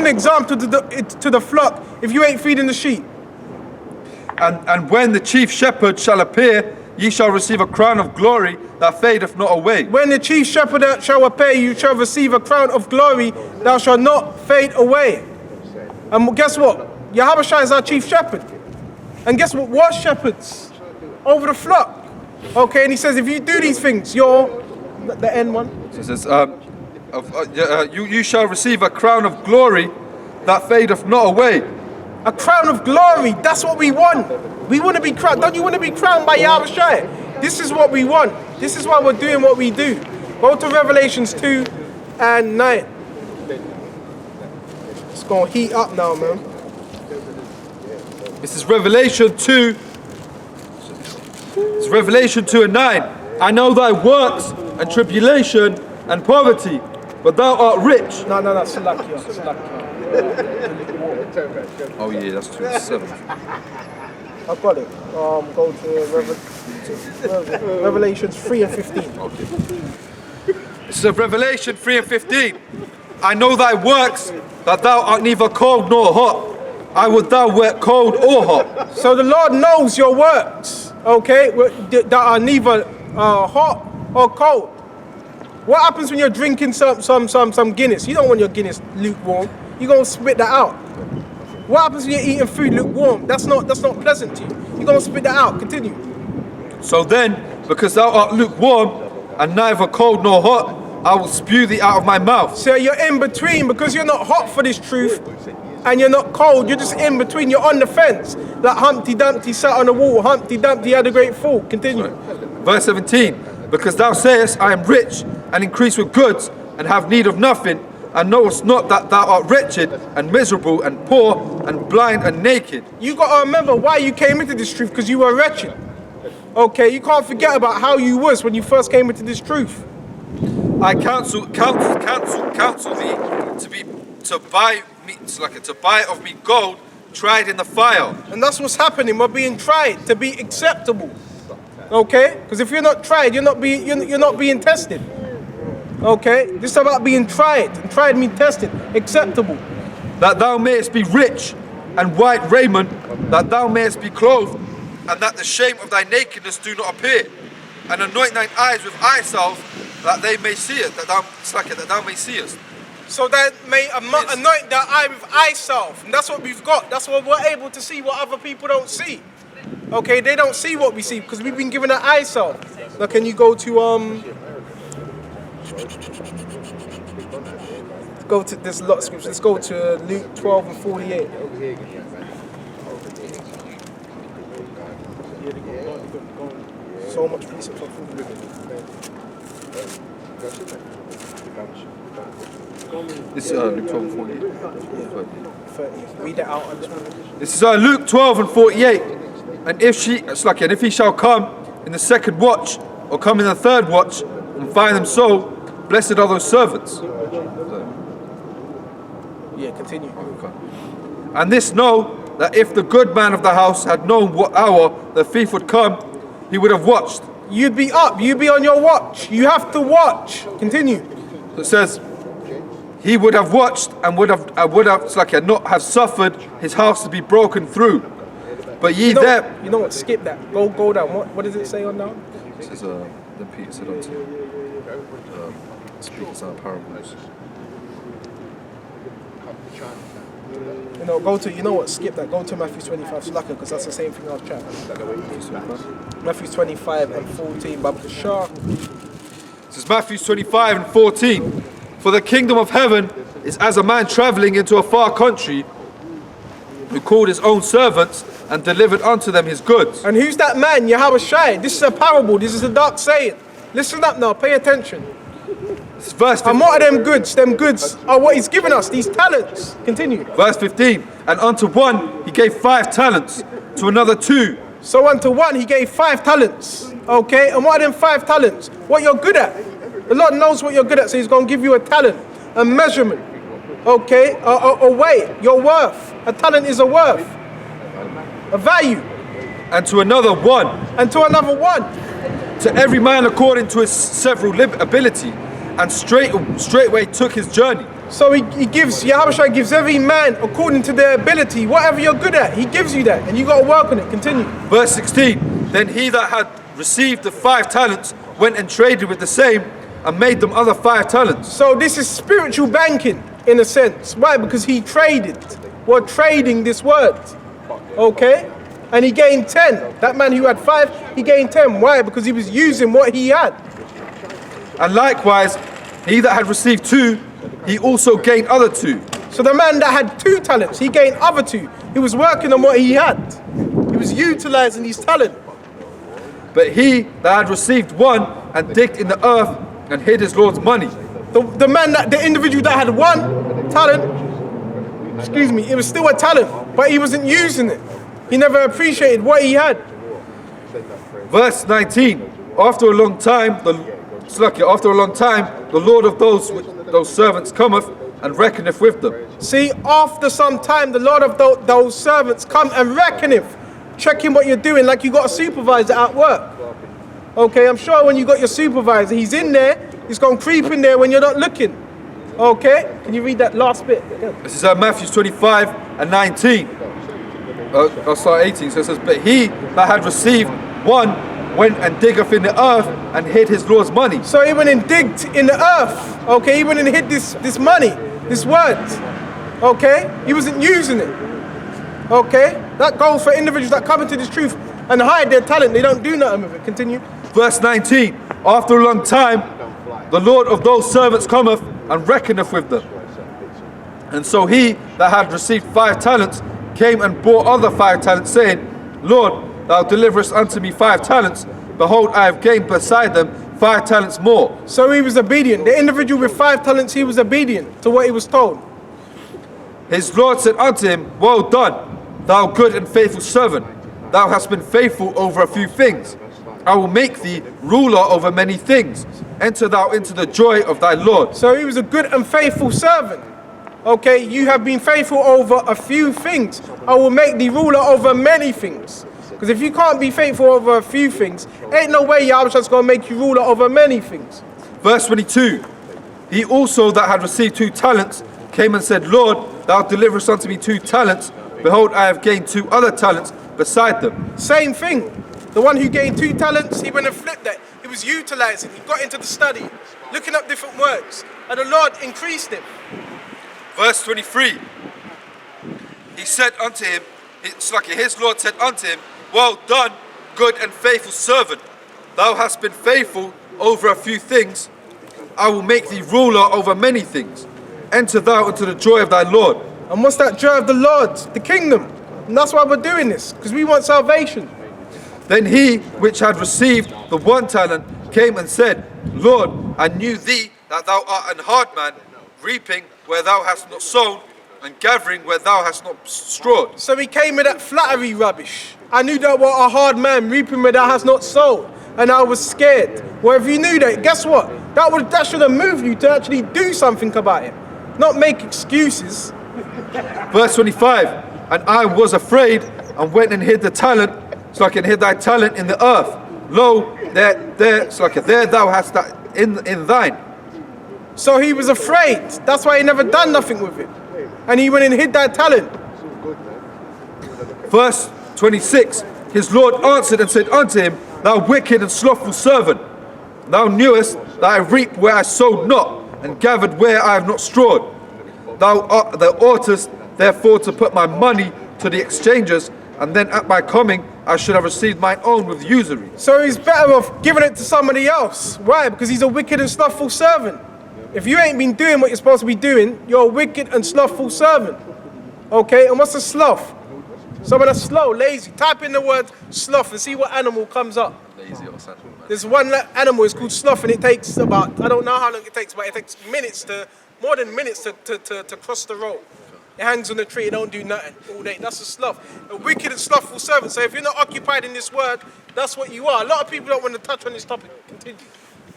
example to the flock if you ain't feeding the sheep. And when the chief shepherd shall appear, ye shall receive a crown of glory that fadeth not away. When the chief shepherd shall appear, you shall receive a crown of glory that shall not fade away. And guess what? Yahushua is our chief shepherd. And guess what? We're shepherds over the flock. Okay, and he says, if you do these things, you're the end one. So it says, you shall receive a crown of glory that fadeth not away. A crown of glory, that's what we want. We want to be crowned. Don't you want to be crowned by Yahushua? This is what we want. This is why we're doing what we do. Go to Revelations 2 and 9. It's going to heat up now, man. This is Revelation 2. It's Revelation 2 and 9. I know thy works and tribulation and poverty, but thou art rich. No, Salakia. Oh yeah, that's 2 and 7. I've got it. Go to Revelations 3 and 15. Okay. This is Revelation 3 and 15. I know thy works, that thou art neither cold nor hot. I would thou wert cold or hot. So the Lord knows your works, okay, that are neither hot or cold. What happens when you're drinking some Guinness? You don't want your Guinness lukewarm. You're going to spit that out. What happens when you're eating food lukewarm? That's not pleasant to you. You're going to spit that out. Continue. So then, because thou art lukewarm, and neither cold nor hot, I will spew thee out of my mouth. So you're in between, because you're not hot for this truth, and you're not cold. You're just in between. You're on the fence. Like Humpty Dumpty sat on the wall. Humpty Dumpty had a great fall. Continue. Right. Verse 17. Because thou sayest, I am rich, and increase with goods, and have need of nothing, and knowest not that thou art wretched, and miserable, and poor, and blind, and naked. You got to remember why you came into this truth, because you were wretched. Okay, you can't forget about how you was when you first came into this truth. I counsel thee to buy of me gold tried in the fire. And that's what's happening. We're being tried to be acceptable. Okay? Because if you're not tried, you're not being tested. Okay? This is about being tried. And tried means tested. Acceptable. That thou mayest be rich, and white raiment, that thou mayest be clothed, and that the shame of thy nakedness do not appear. And anoint thine eyes with eye salve, that they may see it, that thou may see us. So that may anoint their eye with eye salve. And that's what we've got. That's what we're able to see, what other people don't see. Okay, they don't see what we see because we've been given an eye salve. Now can you go to go to this lot of scriptures. Let's go to Luke 12 and 48. So much precept of food. This is Luke 12 and 48. Read it out. This is Luke 12 and 48. And if he shall come in the second watch, or come in the third watch, and find them so, blessed are those servants. Yeah, continue. Okay. And this know, that if the good man of the house had known what hour the thief would come, he would have watched. You'd be up. You'd be on your watch. You have to watch. Continue. So it says, he would have watched and would have not have suffered his house to be broken through. But ye there. You know what? Skip that. Go down. What does it say on down? It says, then Peter said unto him, speak some parables. Skip that. Go to Matthew 25, Slaka, because that's the same thing I was chatting. Matthew 25 and 14, Baba Shah. This is Matthew 25 and 14. For the kingdom of heaven is as a man travelling into a far country, who called his own servants and delivered unto them his goods. And who's that man? Yahushua. This is a parable. This is a dark saying. Listen up now. Pay attention. This verse 15. And what are them goods? Them goods are what he's given us, these talents. Continue. Verse 15. And unto one he gave 5 talents, to another 2. So unto one he gave 5 talents. Okay? And what are them 5 talents? What you're good at. The Lord knows what you're good at, so he's going to give you a talent, a measurement. Okay? A weight, your worth. A talent is a worth. A value. And to another 1. And to another 1. To every man according to his several ability. And straightway took his journey. So he gives, Yahushua gives every man according to their ability, whatever you're good at, he gives you that, and you got to work on it. Continue. Verse 16, then he that had received the 5 talents went and traded with the same and made them other 5 talents. So this is spiritual banking in a sense. Why? Because he traded. We're trading this word. Okay? And he gained 10. That man who had 5, he gained 10. Why? Because he was using what he had. And likewise, he that had received 2, he also gained other 2. So the man that had 2 talents, he gained other 2. He was working on what he had. He was utilizing his talent. But he that had received 1 and digged in the earth and hid his Lord's money. The individual that had 1 talent, excuse me, it was still a talent, but he wasn't using it. He never appreciated what he had. Verse 19, after a long time, the Lord of those servants cometh and reckoneth with them. See, after some time, the Lord of those servants come and reckoneth, checking what you're doing, like you got a supervisor at work. Okay, I'm sure when you got your supervisor, he's in there, he's going to creep in there when you're not looking. Okay, can you read that last bit? This is Matthew 25 and 19. I'll start 18. So it says, but he that had received 1 went and diggeth in the earth and hid his Lord's money. So he went and digged in the earth. Okay, he went and hid this money, this word. Okay, he wasn't using it. Okay, that goes for individuals that come into this truth and hide their talent. They don't do nothing with it. Continue. Verse 19, after a long time, the Lord of those servants cometh and reckoneth with them. And so he that had received 5 talents came and brought other 5 talents, saying, Lord, thou deliverest unto me 5 talents. Behold, I have gained beside them 5 talents more. So he was obedient. The individual with 5 talents, he was obedient to what he was told. His Lord said unto him, well done, thou good and faithful servant. Thou hast been faithful over a few things. I will make thee ruler over many things. Enter thou into the joy of thy Lord. So he was a good and faithful servant. Okay, you have been faithful over a few things. I will make thee ruler over many things. Because if you can't be faithful over a few things, ain't no way Yahweh's going to make you ruler over many things. Verse 22, he also that had received 2 talents came and said, Lord, thou deliverest unto me 2 talents. Behold, I have gained 2 other talents beside them. Same thing. The one who gained 2 talents, he went and flipped that. He was utilizing. He got into the study, looking up different words. And the Lord increased him. Verse 23, he said unto him, his Lord said unto him, well done, good and faithful servant. Thou hast been faithful over a few things. I will make thee ruler over many things. Enter thou into the joy of thy Lord. And what's that joy of the Lord? The kingdom. And that's why we're doing this, because we want salvation. Then he which had received the 1 talent came and said, Lord, I knew thee that thou art an hard man, reaping where thou hast not sown, and gathering where thou hast not strawed. So he came with that flattery rubbish. I knew that were a hard man, reaping where thou hast not sown, and I was scared. Well, if you knew that, guess what? That should have moved you to actually do something about it, not make excuses. Verse 25, and I was afraid and went and hid the talent, so I can hid thy talent in the earth. Lo, there thou hast that in thine. So he was afraid. That's why he never done nothing with it. And he went and hid that talent. Verse 26, his Lord answered and said unto him, thou wicked and slothful servant, thou knewest that I reap where I sowed not, and gathered where I have not strawed. Thou oughtest therefore to put my money to the exchangers, and then at my coming I should have received mine own with usury. So he's better off giving it to somebody else. Why? Because he's a wicked and slothful servant. If you ain't been doing what you're supposed to be doing, you're a wicked and slothful servant. Okay, and what's a sloth? Someone that's slow, lazy. Type in the word sloth and see what animal comes up. Lazy or something. There's one animal, it's called sloth, and it takes about, I don't know how long it takes, but it takes more than minutes to cross the road. It hangs on the tree, it don't do nothing all day. That's a sloth. A wicked and slothful servant. So if you're not occupied in this word, that's what you are. A lot of people don't want to touch on this topic. Continue.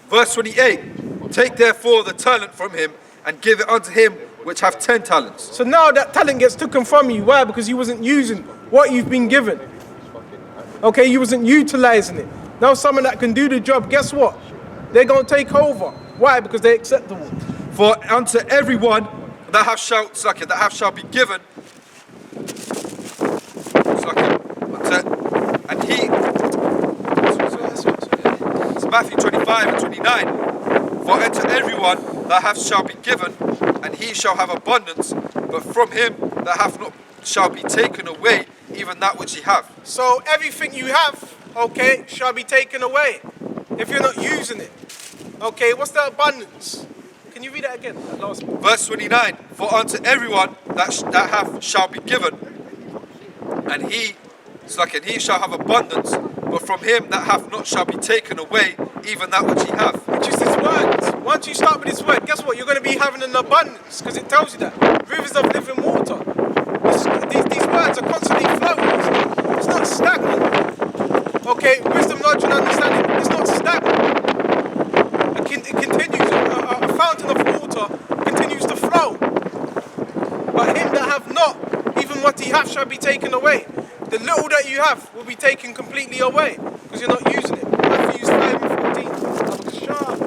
Verse 28, take therefore the talent from him, and give it unto him which hath 10 talents. So now that talent gets taken from you. Why? Because you wasn't using what you've been given. Okay, you wasn't utilizing it. Now someone that can do the job, guess what? They're going to take over. Why? Because they're acceptable. For unto everyone that half shall be given. And he, it's Matthew 25 and 29. For unto everyone that hath shall be given, and he shall have abundance, but from him that hath not shall be taken away even that which he hath. So everything you have, okay, shall be taken away if you're not using it. Okay, what's the abundance? Can you read that again? That last one. Verse 29. For unto everyone that hath shall be given, and he shall have abundance, but from him that hath not shall be taken away even that which he hath. Which is this word. Once you start with this word, guess what? You're going to be having an abundance, because it tells you that. Rivers of living water. These words are constantly flowing. It's not stagnant. Okay, wisdom, knowledge and understanding, it's not stagnant. It continues. A fountain of water continues to flow. But him that hath not, even what he hath shall be taken away. The little that you have will be taken completely away because you're not using it. Matthew 5 and 14. Sharp.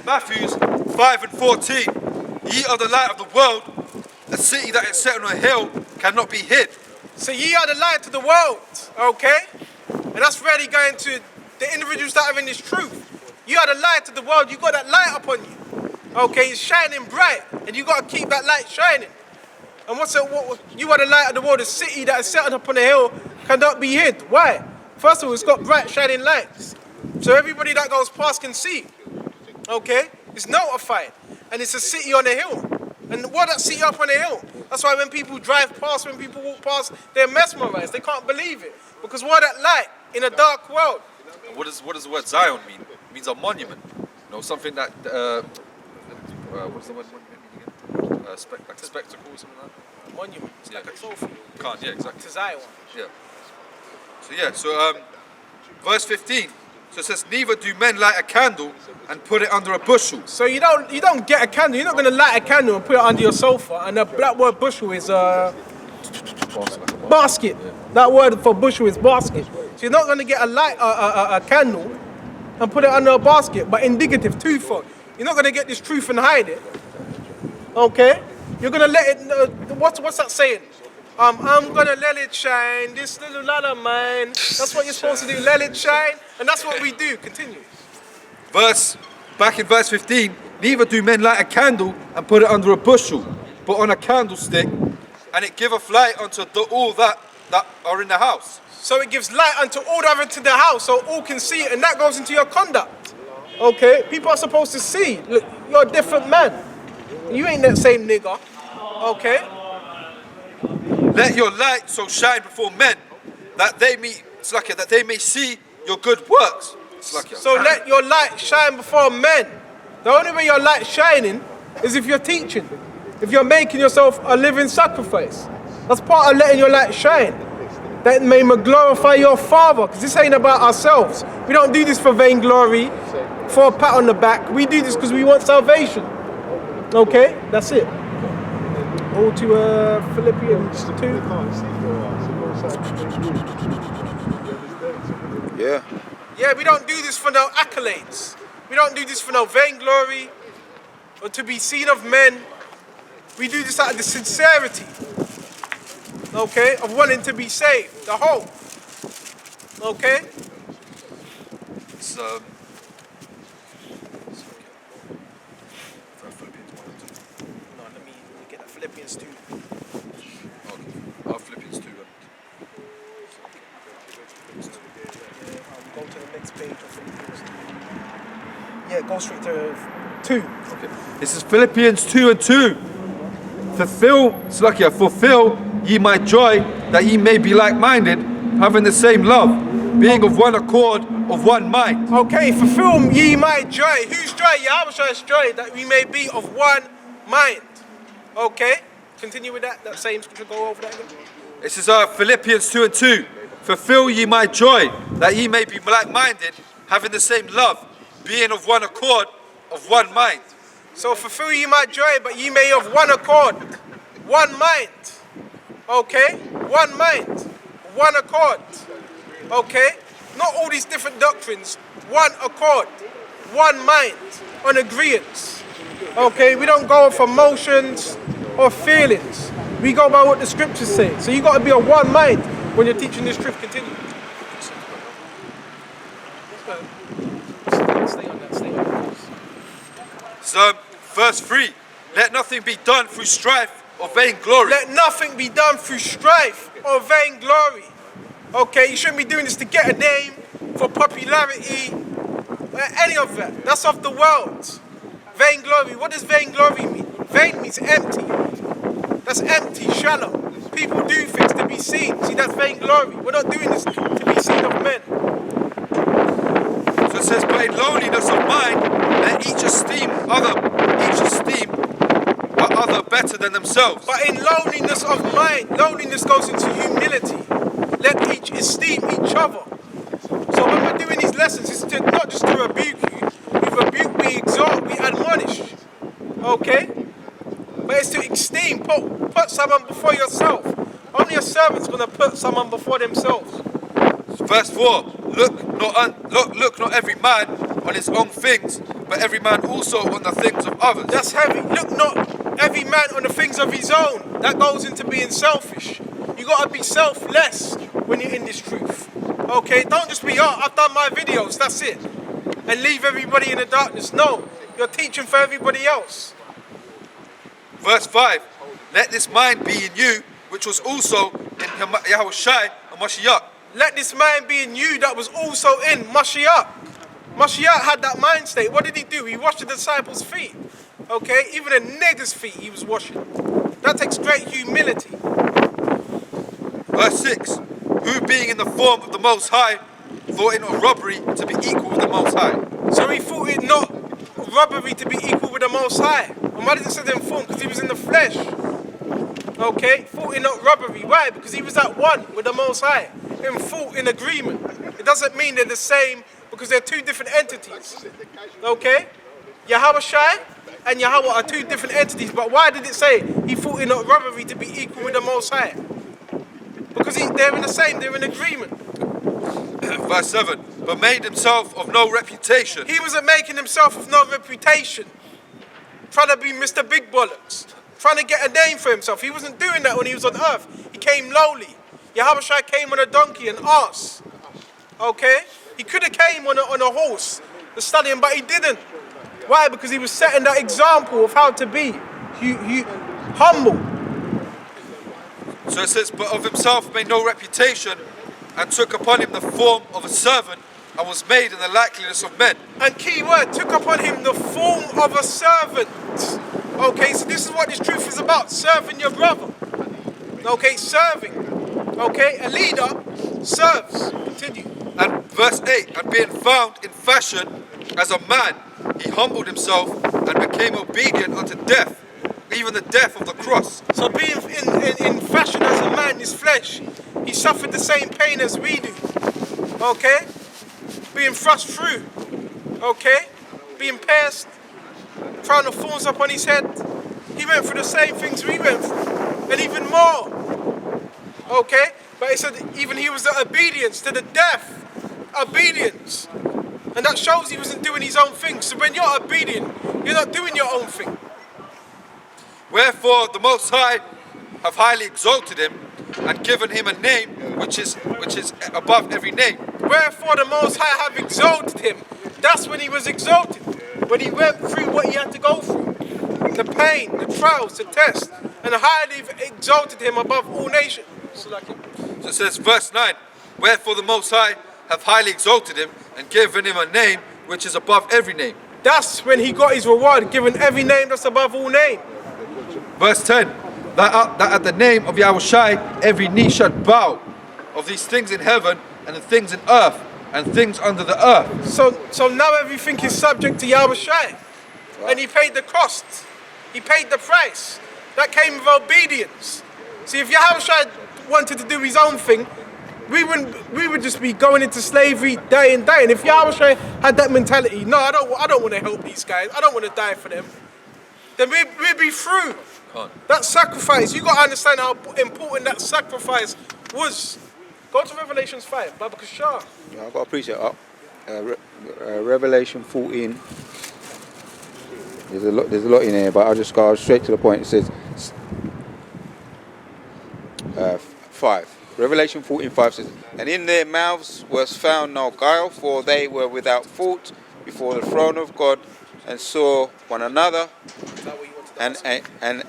Matthew 5 and 14. Ye are the light of the world. A city that is set on a hill cannot be hid. So ye are the light to the world, okay? And that's really going to the individuals that are in this truth. You are the light to the world. You got that light upon you, okay? It's shining bright, and you got to keep that light shining. And you are the light of the world. A city that is set up on a hill cannot be hid. Why? First of all, it's got bright shining lights, so everybody that goes past can see. Okay, it's notified, and it's a city on a hill. And what that city up on a hill? That's why when people drive past, when people walk past, they're mesmerized. They can't believe it because what that light in a dark world. And what does the word Zion mean? It means a monument. You know, something that what does the word monument mean again? Like a spectacle or something like that. Monument. It's Yeah. like a trophy. Yeah, exactly. To Zion. Yeah. So verse 15. So it says, neither do men light a candle and put it under a bushel. So you don't get a candle. You're not going to light a candle and put it under your sofa. And that word bushel is basket. Yeah. That word for bushel is basket. So you're not going to get a candle and put it under a basket, but indicative, twofold. You're not going to get this truth and hide it. Okay? You're going to let it. What's that saying? I'm gonna let it shine, this little light of mine. That's what you're supposed to do, let it shine. And that's what we do. Continue. Back in verse 15, neither do men light a candle and put it under a bushel, but on a candlestick, and it giveth light unto all that are in the house. So it gives light unto all that are in the house, so all can see it, and that goes into your conduct. Okay? People are supposed to see. Look, you're a different man. You ain't that same nigger. Okay? Let your light so shine before men that they may see your good works. So let your light shine before men. The only way your light shining is if you're teaching, if you're making yourself a living sacrifice. That's part of letting your light shine. That may glorify your Father, because this ain't about ourselves. We don't do this for vainglory, for a pat on the back. We do this because we want salvation. Okay, that's it. All to Philippians 2. Yeah, we don't do this for no accolades. We don't do this for no vainglory or to be seen of men. We do this out of the sincerity, okay, of wanting to be saved, the hope. Okay? So, no, let me get that Philippians 2. okay. Philippians 2. Go to the next page of Philippians 2. Yeah, go straight to 2. Okay. This is Philippians 2 and 2. Fulfill ye my joy, that ye may be like-minded, having the same love, being of one accord, of one mind. Okay, fulfill ye my joy. Whose joy? Yahweh's joy, that we may be of one mind. Okay, continue with that same scripture, go over that again. This is Philippians 2 and 2. Fulfill ye my joy, that ye may be like-minded, having the same love, being of one accord, of one mind. So fulfill ye my joy, but ye may have one accord, one mind. Okay? One mind, one accord. Okay? Not all these different doctrines. One accord, one mind, on agreeance. Okay? We don't go off emotions or feelings. We go by what the scriptures say. So you got to be of one mind when you're teaching this truth. Continue. Stay on that. So, verse 3, let nothing be done through strife or vainglory. Let nothing be done through strife or vainglory. Okay, you shouldn't be doing this to get a name, for popularity, any of that. That's of the world. Vainglory, what does vainglory mean? Vain means empty. That's empty, shallow. People do things to be seen. See, that's vainglory. We're not doing this to be seen of men. So it says, but in lowliness of mind, let each esteem other better than themselves. But in lowliness of mind, lowliness goes into humility. Let each esteem each other. So when we're doing these lessons, it's not just to rebuke you. We rebuke, we exhort, we admonish. Okay? But it's to esteem. Put someone before yourself. Only a servant's going to put someone before themselves. Verse 4, look not every man on his own things, but every man also on the things of others. That's heavy. Look not every man on the things of his own. That goes into being selfish. You got to be selfless when you're in this truth. Okay? Don't just be, I've done my videos, that's it. And leave everybody in the darkness. No. You're teaching for everybody else. Verse 5, let this mind be in you, which was also in Yahushai and Mashiach. Let this mind be in you that was also in Mashiach. Mashiach had that mind state. What did he do? He washed the disciples' feet. Okay? Even a nigger's feet he was washing. That takes great humility. Verse 6, who being in the form of the Most High, thought it not robbery to be equal with the Most High. So he thought it not robbery to be equal with the Most High. And why did it say in form? Because he was in the flesh. Okay? Thought it not robbery. Why? Because he was at one with the Most High. In full, in agreement. It doesn't mean they're the same because they're two different entities. Okay? Yahweh Shai and Yahweh are two different entities. But why did it say he thought it not robbery to be equal with the Most High? Because they're in the same, they're in agreement. Verse 7, but made himself of no reputation. He wasn't making himself of no reputation. Trying to be Mr. Big Bollocks. Trying to get a name for himself. He wasn't doing that when he was on earth. He came lowly. Yahweh Shai came on a donkey and ass. Okay? He could have came on a horse, the stallion, but he didn't. Why? Because he was setting that example of how to be humble. So it says, but of himself made no reputation, and took upon him the form of a servant, and was made in the likeness of men. And key word, took upon him the form of a servant. Okay, so this is what this truth is about, serving your brother. Okay, serving. Okay, a leader serves. Continue. And verse 8, and being found in fashion as a man, he humbled himself and became obedient unto death, even the death of the cross. So being in fashion as a man, his flesh, he suffered the same pain as we do. Okay? Being thrust through. Okay? Being pierced, crown of thorns upon his head. He went through the same things we went through. And even more. Okay? But he said even he was the obedience to the death. Obedience. And that shows he wasn't doing his own thing. So when you're obedient, you're not doing your own thing. Wherefore the Most High have highly exalted him, and given him a name which is above every name. Wherefore the Most High have exalted him. That's when he was exalted. When he went through what he had to go through. The pain, the trials, the test. And highly exalted him above all nations. So it says, verse 9, wherefore the Most High have highly exalted him, and given him a name which is above every name. That's when he got his reward, given every name that's above all name. Verse 10, that at the name of Yahushai every knee should bow, of these things in heaven and the things in earth and things under the earth. So now everything is subject to Yahushai. And he paid the cost. He paid the price. That came with obedience. See, if Yahushai wanted to do his own thing, we would just be going into slavery day and day. And if Yahushai had that mentality, no, I don't want to help these guys. I don't want to die for them. then we'd be through. Can't. That sacrifice, you got to understand how important that sacrifice was. Go to Revelations 5, Baba Kashar. Yeah, I've got to preach it up. Revelation 14. There's a lot in here, but I'll just go straight to the point. It says 5. Revelation 14:5 says, "And in their mouths was found no guile, for they were without fault before the throne of God, and saw one another. And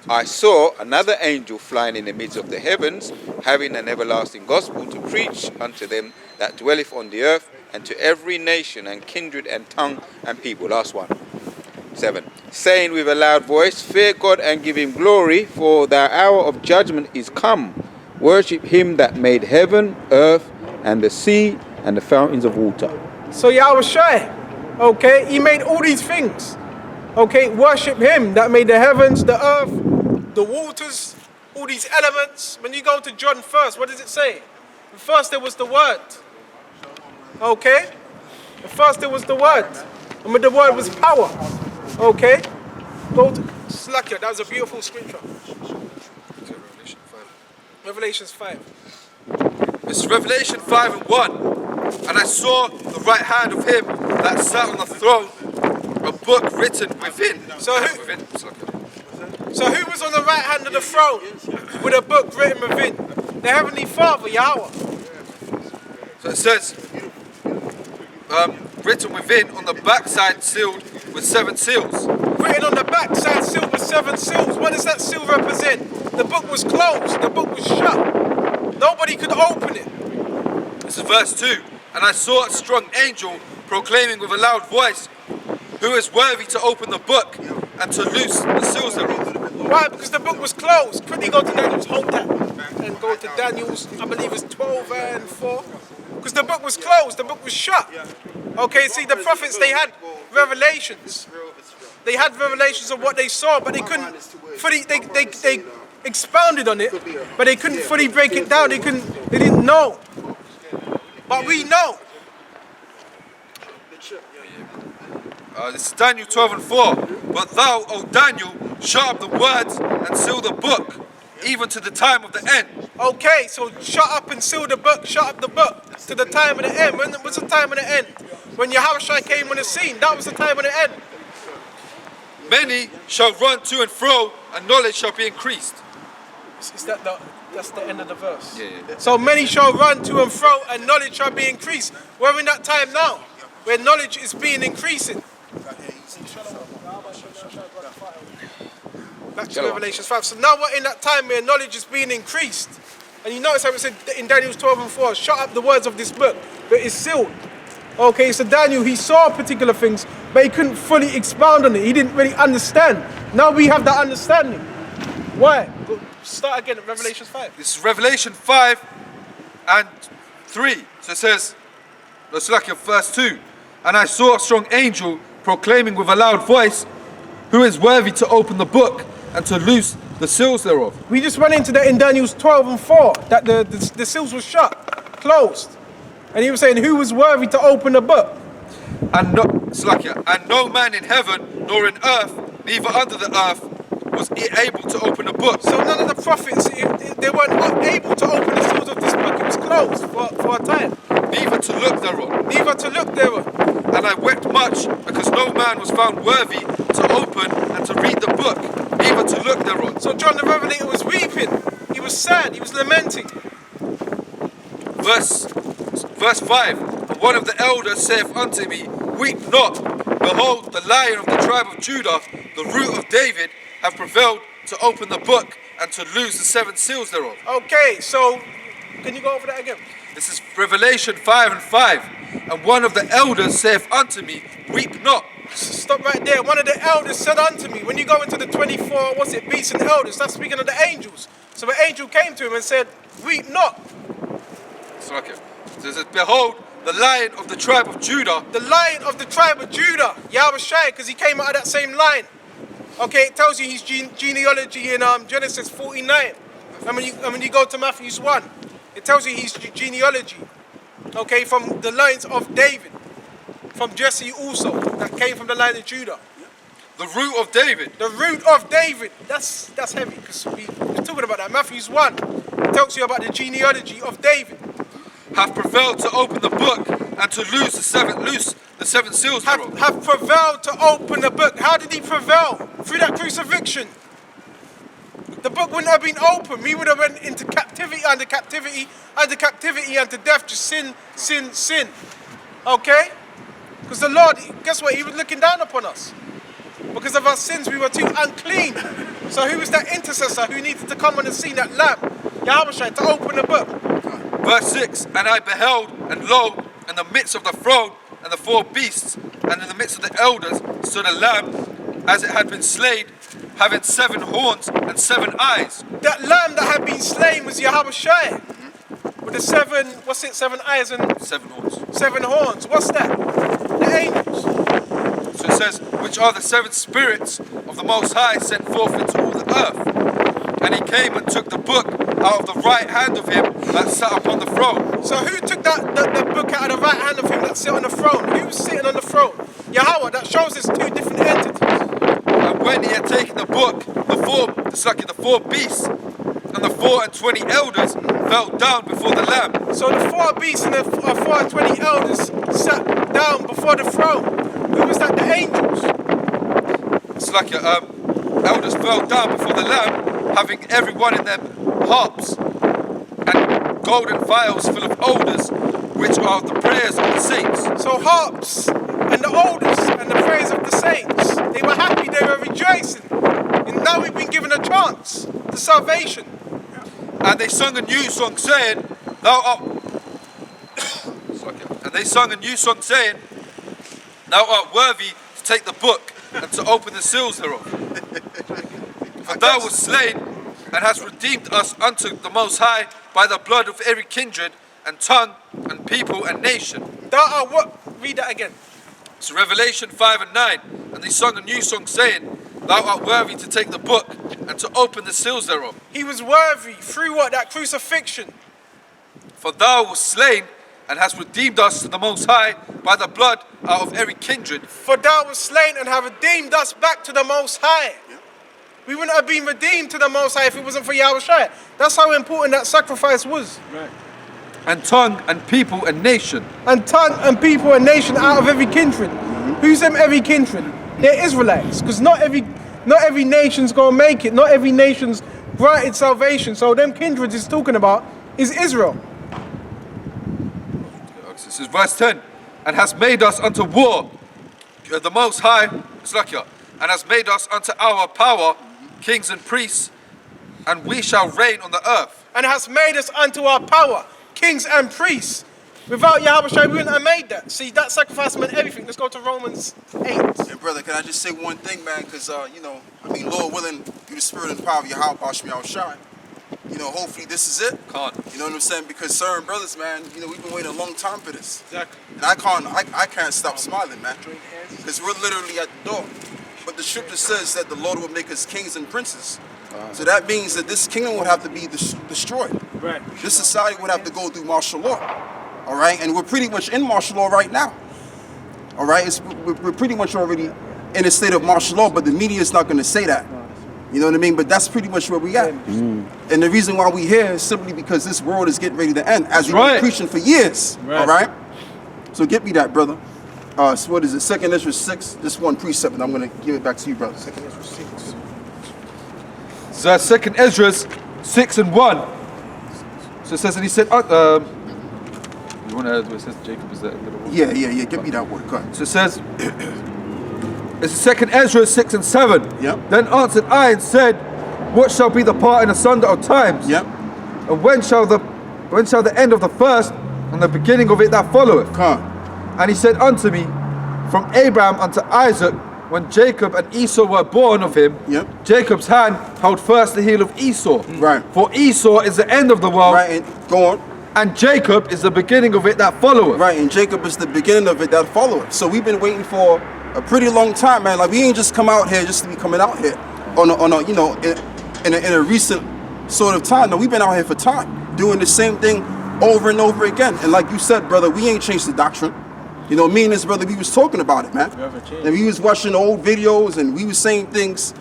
I saw another angel flying in the midst of the heavens, having an everlasting gospel to preach unto them that dwelleth on the earth, and to every nation and kindred and tongue and people." Last one. 7. "Saying with a loud voice, Fear God and give him glory, for the hour of judgment is come. Worship him that made heaven, earth, and the sea, and the fountains of water." So Yahweh Shai, okay, he made all these things. Okay, worship him that made the heavens, the earth, the waters, all these elements. When you go to John first, what does it say? First there was the word. Okay? First there was the word. And when the word was power. Okay? Go to Slakia, that was a beautiful scripture. Revelations 5. It's Revelation 5:1. "And I saw the right hand of him that sat on the throne, a book written within." So who was on the right hand of the throne with a book written within? The Heavenly Father, Yahweh. So it says, written within, on the backside sealed with 7 seals. Written on the backside sealed with 7 seals. What does that seal represent? The book was closed. The book was shut. Nobody could open it. This is verse 2. "And I saw a strong angel proclaiming with a loud voice, Who is worthy to open the book and to loose the seals thereof?" Why? Because the book was closed. Quickly go to Daniel's, hold that. And go to Daniel's, I believe it's 12 and 4. Because the book was closed, the book was shut. Okay, see, the prophets, they had revelations. They had revelations of what they saw, but they couldn't fully, they expounded on it, but they couldn't fully break it down. They didn't know. But we know. This is Daniel 12:4. "But thou, O Daniel, shut up the words and seal the book, even to the time of the end." Okay, so shut up and seal the book, shut up the book to the time of the end. When was the time of the end? When Yahushua came on the scene, that was the time of the end. "Many shall run to and fro, and knowledge shall be increased." That's the end of the verse. Yeah. So many shall run to and fro, and knowledge shall be increased. We're in that time now, where knowledge is being increasing. Back to Revelation 5. So now we're in that time where knowledge is being increased. And you notice how it said in Daniel 12:4, shut up the words of this book, but it's sealed. Okay, so Daniel, he saw particular things, but he couldn't fully expound on it. He didn't really understand. Now we have that understanding. Why? Start again at Revelation 5. This is Revelation 5:3. So it says, let's look at verse 2. "And I saw a strong angel proclaiming with a loud voice, Who is worthy to open the book and to loose the seals thereof?" We just went into that in Daniel's 12:4, that the seals were shut, closed. And he was saying, who was worthy to open the book? And no man in heaven nor in earth, neither under the earth, was able to open the book. So none of the prophets, they weren't able to open the seals of this book. It was closed for a time. Neither to look thereon. Neither to look thereon. And I wept much, because no man was found worthy to open and to read the book, neither to look thereon. So John the Revelator was weeping. He was sad. He was lamenting. Verse 5. "And one of the elders saith unto me, Weep not. Behold, the Lion of the tribe of Judah, the root of David, have prevailed to open the book and to loose the 7 seals thereof." Okay, so can you go over that again? This is Revelation 5:5. "And one of the elders saith unto me, Weep not." Stop right there. One of the elders said unto me, when you go into the 24, beasts and elders, that's speaking of the angels. So the angel came to him and said, weep not. So it says, "Behold, the Lion of the tribe of Judah." The Lion of the tribe of Judah, Yahweh Shai, because he came out of that same line. Okay, it tells you his genealogy in Genesis 49. And when you go to Matthew 1, it tells you his genealogy. Okay, from the lines of David, from Jesse also, that came from the line of Judah. The root of David. The root of David. That's heavy because we're talking about that. Matthew 1 tells you about the genealogy of David. Have prevailed to open the book and to loose the seven seals thereof. Have prevailed to open the book. How did he prevail? Through that crucifixion. The book wouldn't have been open. We would have went into captivity, unto death, just sin. Okay? Because the Lord, guess what? He was looking down upon us. Because of our sins, we were too unclean. So who was that intercessor who needed to come on the scene, that lamb, Yahushua, to open the book? Verse 6, and I beheld, and lo, in the midst of the throne, and the 4 beasts, and in the midst of the elders, stood a lamb, as it had been slain, having 7 horns and 7 eyes. That lamb that had been slain was Yahushua. With the 7, what's it, 7 eyes and 7 horns. 7 horns. What's that? The angels. So it says, which are the 7 spirits of the Most High sent forth into all the earth. And he came and took the book out of the right hand of him that sat upon the throne. So who took the book out of the right hand of him that sat on the throne? Who was sitting on the throne? Yahweh. That shows us 2 different entities. And when he had taken the book, the 4 beasts and the 24 elders fell down before the Lamb. So the 4 beasts and the 24 elders sat down before the throne. Who was that? The angels. It's like elders fell down before the Lamb, having every one in them harps and golden vials full of odors, which are the prayers of the saints. So harps and the odors and the prayers of the saints, they were happy, they were rejoicing. And now we've been given a chance to salvation. And they sung a new song saying, Thou art and they sung a new song saying, Thou art worthy to take the book and to open the seals thereof. For thou wast slain and hast redeemed us unto the Most High by the blood of every kindred and tongue and people and nation. Thou art what? Read that again. So Revelation 5 and 9. And they sung a new song saying, Thou art worthy to take the book and to open the seals thereof. He was worthy through what? That crucifixion. For thou wast slain and hast redeemed us to the Most High by the blood out of every kindred. For thou wast slain and have redeemed us back to the Most High. Yeah. We wouldn't have been redeemed to the Most High if it wasn't for Yahushua. That's how important that sacrifice was. Right. And tongue and people and nation. And tongue and people and nation out of every kindred. Who's them every kindred? They're Israelites. Because not every nation's going to make it. Not every nation's granted salvation. So them kindreds is talking about is Israel. This is verse 10. And has made us unto war, the Most High, and has made us unto our power, kings and priests, and we shall reign on the earth. And has made us unto our power, kings and priests. Without Yahushua, we wouldn't have made that. See, that sacrifice meant everything. Let's go to Romans 8. And brother, can I just say one thing, man? Because, Lord willing, through the spirit and power of Yahweh, Shai, hopefully this is it. You know what I'm saying? Because certain brothers, man, we've been waiting a long time for this. Exactly. And I can't stop smiling, man. Because we're literally at the door. But the scripture says that the Lord will make us kings and princes. So that means that this kingdom would have to be destroyed. Right. This society would have to go through martial law. All right, and we're pretty much in martial law right now. All right, we're pretty much already in a state of martial law, but the media is not going to say that. You know what I mean? But that's pretty much where we at. And the reason why we here is simply because this world is getting ready to end, as we've been preaching for years. All right. So get me that, brother. So what is it? 2 Ezra 6. This one precept, and I'm going to give it back to you, brother. 2 Ezra 6. So 2 Ezra 6 and 1. So it says, and he said, you want to add where it says Jacob is the end of the world? Yeah. Give me that word. Go ahead. So it says, it's 2 Ezra 6 and 7. Yep. Then answered I and said, what shall be the part and asunder of times? Yep. And when shall the end of the first and the beginning of it that followeth? Come. And he said unto me, from Abraham unto Isaac, when Jacob and Esau were born of him, Jacob's hand held first the heel of Esau. Right. For Esau is the end of the world. Right, and go on. And Jacob is the beginning of it that followeth. Right, and Jacob is the beginning of it that followeth. So we've been waiting for a pretty long time, man. Like we ain't just come out here just to be coming out here in a recent sort of time. No, we've been out here for time, doing the same thing over and over again. And like you said, brother, we ain't changed the doctrine. You know, me and this brother, we was talking about it, man. And we was watching old videos and we was saying things,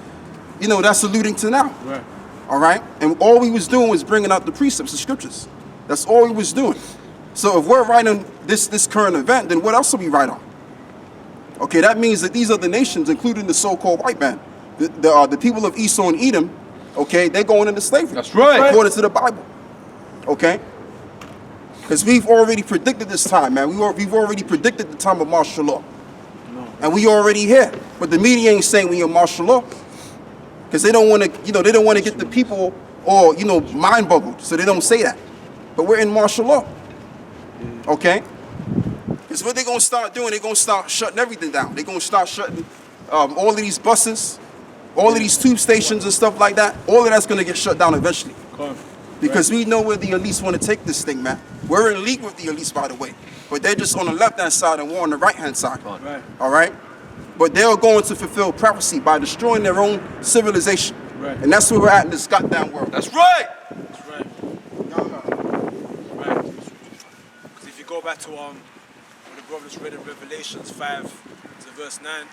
you know, that's alluding to now. Right. All right? And all we was doing was bringing out the precepts, the scriptures. That's all we was doing. So if we're right on this current event, then what else are we right on? Okay, that means that these other nations, including the so-called white man, the people of Esau and Edom, okay, they're going into slavery. That's right. According to the Bible. Okay? Because we've already predicted this time, man. We've already predicted the time of martial law. And we already here. But the media ain't saying we in martial law. Because they don't want to, you know, they don't want to get the people all, you know, mind boggled. So they don't say that. But we're in martial law. Okay? Because what they're going to start doing, they're going to start shutting everything down. They're going to start shutting all of these buses, all of these tube stations and stuff like that. All of that's going to get shut down eventually. Because we know where the elites want to take this thing, man. We're in league with the elites, by the way. But they're just on the left-hand side and we're on the right-hand side. Right. All right? But they're going to fulfill prophecy by destroying their own civilization. Right. And that's where we're at in this goddamn world. That's right. That's right. Right. Because if you go back to what the brothers read in Revelations 5 to verse 9,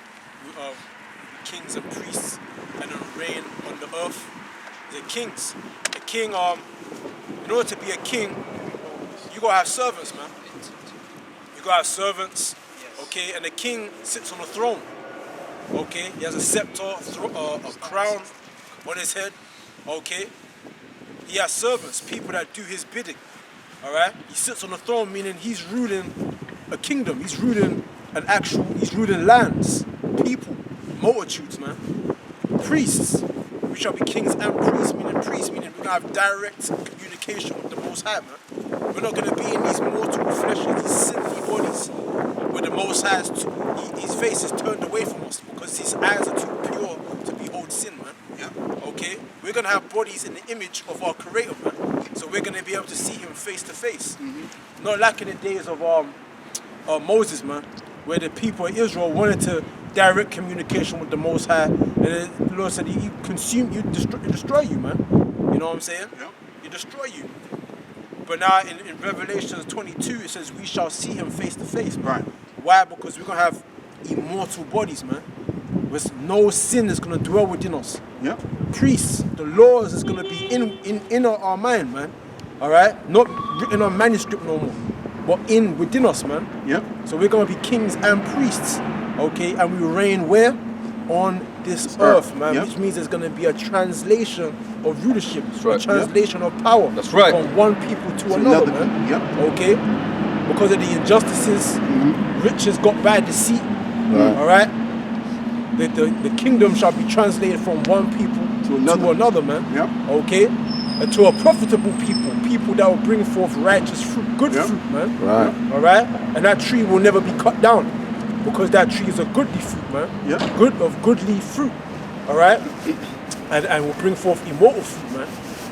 kings and priests and then reign on the earth. The kings. The king, in order to be a king, you gotta have servants, man. You gotta have servants, okay? And the king sits on a throne, okay? He has a scepter, a crown on his head, okay? He has servants, people that do his bidding, all right? He sits on the throne, meaning he's ruling a kingdom. He's ruling he's ruling lands, people, multitudes, man. Priests. We shall be kings and priests meaning we're going to have direct communication with the Most High, man. We're not going to be in these mortal fleshes, these sinful bodies, where the Most High's his face is turned away from us because his eyes are too pure to behold sin, man. Yeah. Okay? We're going to have bodies in the image of our Creator, man. So we're going to be able to see him face to face. Mm-hmm. Not like in the days of Moses, man, where the people of Israel wanted to direct communication with the Most High, and the Lord said, "He consume you, destroy you, man." You know what I'm saying? Yeah. He destroy you. But now in Revelation 22, it says, "We shall see him face to face." Right. Why? Because we're gonna have immortal bodies, man. With no sin is gonna dwell within us. Yeah. Priests, the laws is gonna be in our mind, man. All right, not written on manuscript no more, but within us, man. Yep. So we're gonna be kings and priests. Okay, and we reign where? On this earth, man, yep. Which means there's going to be a translation of rulership, right. a translation of power. That's right. From one people to another, man. Yep. Okay? Because of the injustices, riches got by deceit. Right. All right? The kingdom shall be translated from one people to another, man. Yep. Okay? And to a profitable people that will bring forth righteous fruit, good fruit, man. Right. All right? And that tree will never be cut down. Because that tree is a goodly fruit, man. Yeah. Goodly fruit. All right? And will bring forth immortal fruit, man.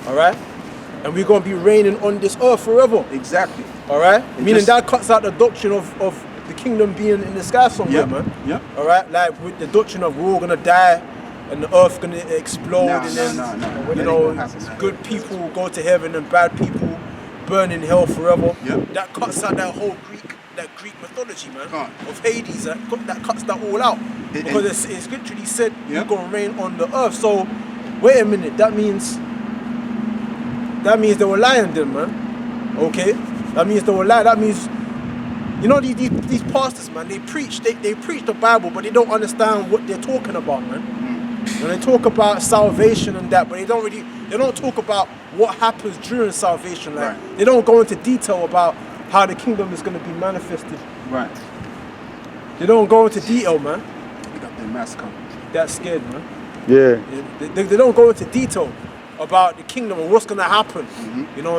All right? And we're going to be reigning on this earth forever. Exactly. All right? Meaning that cuts out the doctrine of the kingdom being in the sky somewhere, man. Yeah. All right? Like with the doctrine of we're all going to die and the earth going to explode and then, you know, good people will go to heaven and bad people burn in hell forever. Yep. That cuts out that whole Greek mythology, man, of Hades, that cuts that all out. Because it's literally said you're going to reign on the earth. So, wait a minute, that means they were lying then, man. Okay? That means they were lying. That means, you know, these pastors, man, they preach the Bible, but they don't understand what they're talking about, man. And they talk about salvation and that, but they don't talk about what happens during salvation. Like, they don't go into detail about how the kingdom is going to be manifested. Right. They don't go into detail, man. They got their mask on. That's scared, man. Yeah. They don't go into detail about the kingdom and what's going to happen. You know